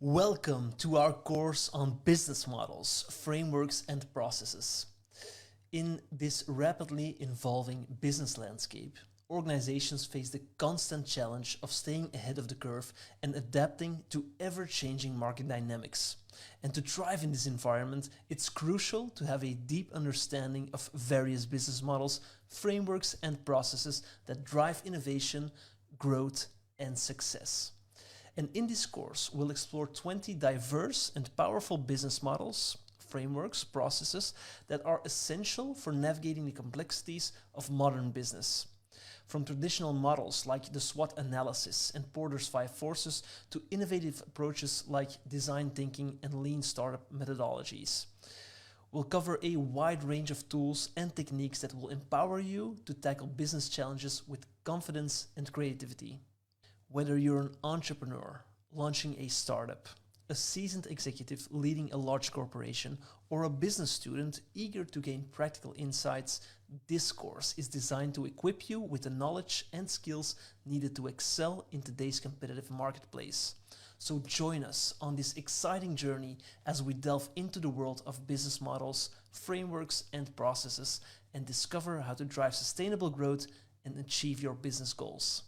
Welcome to our course on business models, frameworks, and processes. In this rapidly evolving business landscape, organizations face the constant challenge of staying ahead of the curve and adapting to ever-changing market dynamics. And to thrive in this environment, it's crucial to have a deep understanding of various business models, frameworks, and processes that drive innovation, growth, and success. And in this course, we'll explore 20 diverse and powerful business models, frameworks, processes that are essential for navigating the complexities of modern business. From traditional models like the SWOT analysis and Porter's 5 forces to innovative approaches like design thinking and lean startup methodologies. We'll cover a wide range of tools and techniques that will empower you to tackle business challenges with confidence and creativity. Whether you're an entrepreneur launching a startup, a seasoned executive leading a large corporation, or a business student eager to gain practical insights, this course is designed to equip you with the knowledge and skills needed to excel in today's competitive marketplace. So join us on this exciting journey as we delve into the world of business models, frameworks, and processes and discover how to drive sustainable growth and achieve your business goals.